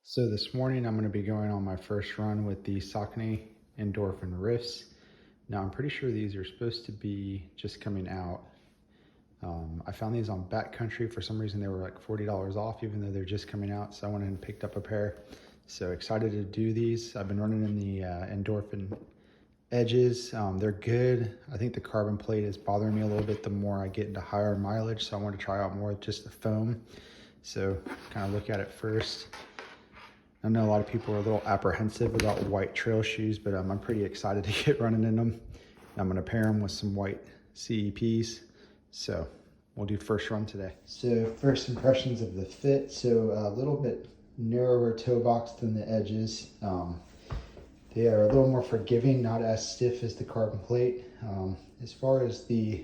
So this morning I'm going to be going on my first run with the Saucony Endorphin Rifts. Now I'm pretty sure these are supposed to be just coming out. I found these on Backcountry. For some reason they were like $40 off even though they're just coming out. So I went and picked up a pair. So excited to do these. I've been running in the Endorphin edges. They're good. I think the carbon plate is bothering me a little bit the more I get into higher mileage. So I want to try out more with just the foam. So kind of look at it first. I know a lot of people are a little apprehensive about white trail shoes, but I'm pretty excited to get running in them. I'm gonna pair them with some white CEPs. So we'll do first run today. So first impressions of the fit. So a little bit narrower toe box than the edges. They are a little more forgiving, not as stiff as the carbon plate. As far as the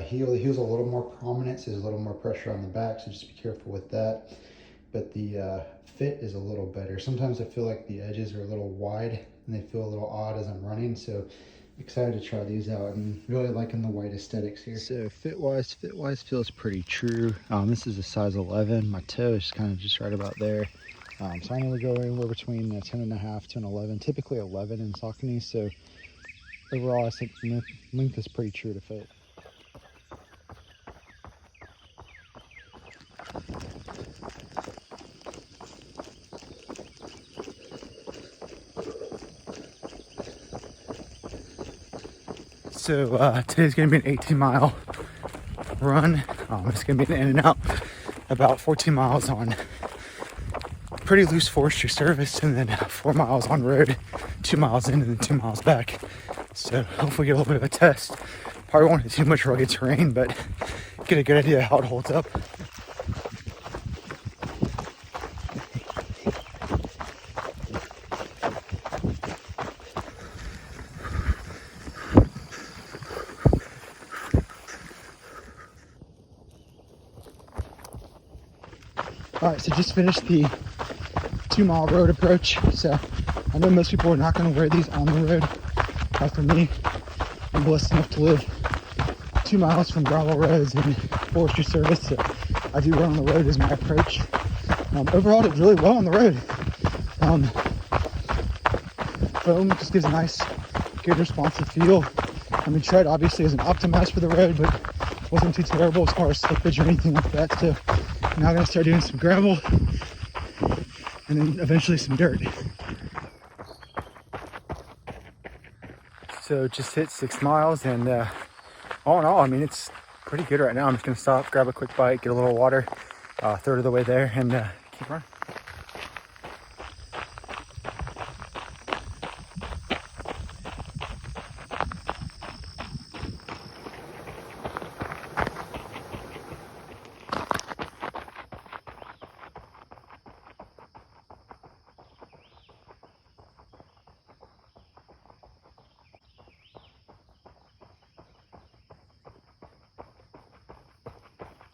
heel, the heel's a little more prominent, so there's a little more pressure on the back, so just be careful with that. But the fit is a little better. Sometimes I feel like the edges are a little wide and they feel a little odd as I'm running, so excited to try these out and really liking the white aesthetics here. So fit-wise feels pretty true. This is a size 11. My toe is kind of just right about there. So I'm going to go anywhere between 10.5 to an 11, typically 11 in Saucony. So overall I think length is pretty true to fit. So today's gonna be an 18-mile run. It's gonna be an in and out, about 14 miles on pretty loose forestry service, and then 4 miles on road, 2 miles in and then 2 miles back. So hopefully get a little bit of a test. Probably won't hit too much rugged terrain, but get a good idea how it holds up. All right, so just finished the 2 mile road approach. So I know most people are not going to wear these on the road. For me, I'm blessed enough to live 2 miles from gravel roads and forestry service. So I do run on the road as my approach. Overall, did really well on the road. Foam just gives a nice, good responsive feel. I mean, tread obviously isn't optimized for the road, but wasn't too terrible as far as slippage or anything like that. So now I'm gonna start doing some gravel and then eventually some dirt. So just hit 6 miles, and all in all, I mean, it's pretty good right now. I'm just gonna stop, grab a quick bite, get a little water, third of the way there, and keep running.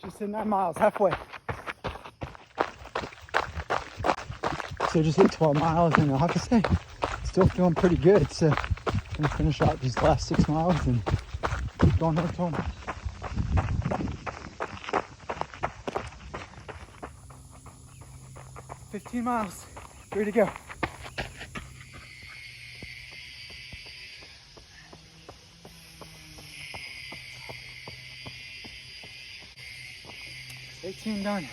Just hit 9 miles, halfway. So just hit 12 miles, and I'll have to say, still feeling pretty good. So gonna finish out these last 6 miles and keep going north home. $15 miles, 3 to go. $18 done.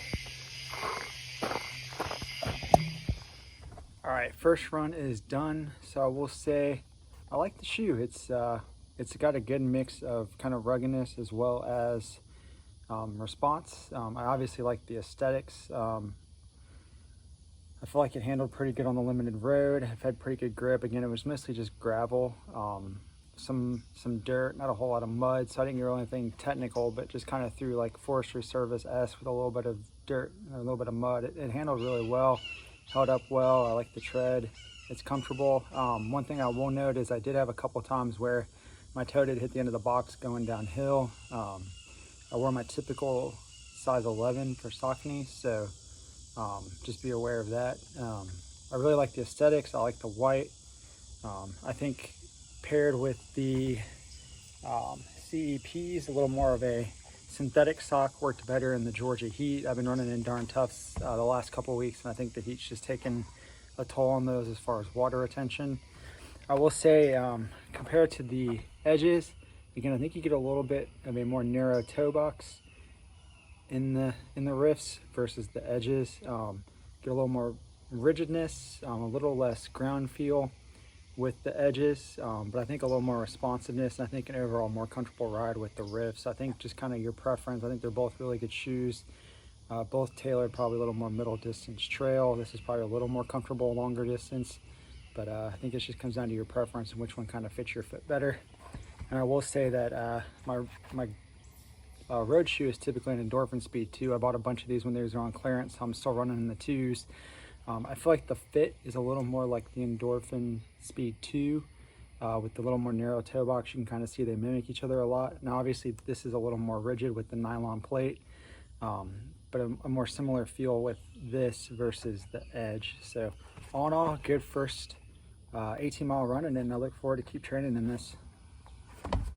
All right, first run is done. So I will say, I like the shoe. It's got a good mix of kind of ruggedness as well as response. I obviously like the aesthetics. I feel like it handled pretty good on the limited road. I've had pretty good grip. Again, it was mostly just gravel, some dirt, not a whole lot of mud, so I didn't get really anything technical, but just kind of through like forestry service-esque with a little bit of dirt and a little bit of mud. It handled really well, held up well. I like the tread. It's comfortable. One thing I will note is I did have a couple times where my toe did hit the end of the box going downhill. I wore my typical size 11 for Saucony, so just be aware of that. I really like the aesthetics. I like the white. I think paired with the CEPs, a little more of a synthetic sock worked better in the Georgia heat. I've been running in Darn Toughs the last couple of weeks, and I think the heat's just taken a toll on those as far as water retention. I will say, compared to the edges, again, I think you get a little bit of a more narrow toe box in the Rifts versus the edges. Get a little more rigidness, a little less ground feel with the edges, but I think a little more responsiveness, and I think an overall more comfortable ride with the Rifts. I think just kind of your preference. I think they're both really good shoes, both tailored probably a little more middle distance trail. This is probably a little more comfortable longer distance, but I think it just comes down to your preference and which one kind of fits your foot better. And I will say that my road shoe is typically an Endorphin Speed 2. I bought a bunch of these when they were on clearance, so I'm still running in the 2s. I feel like the fit is a little more like the Endorphin Speed 2 with the little more narrow toe box. You can kind of see they mimic each other a lot. Now obviously this is a little more rigid with the nylon plate, but a more similar feel with this versus the edge. So all in all, good first 18-mile run, and then I look forward to keep training in this.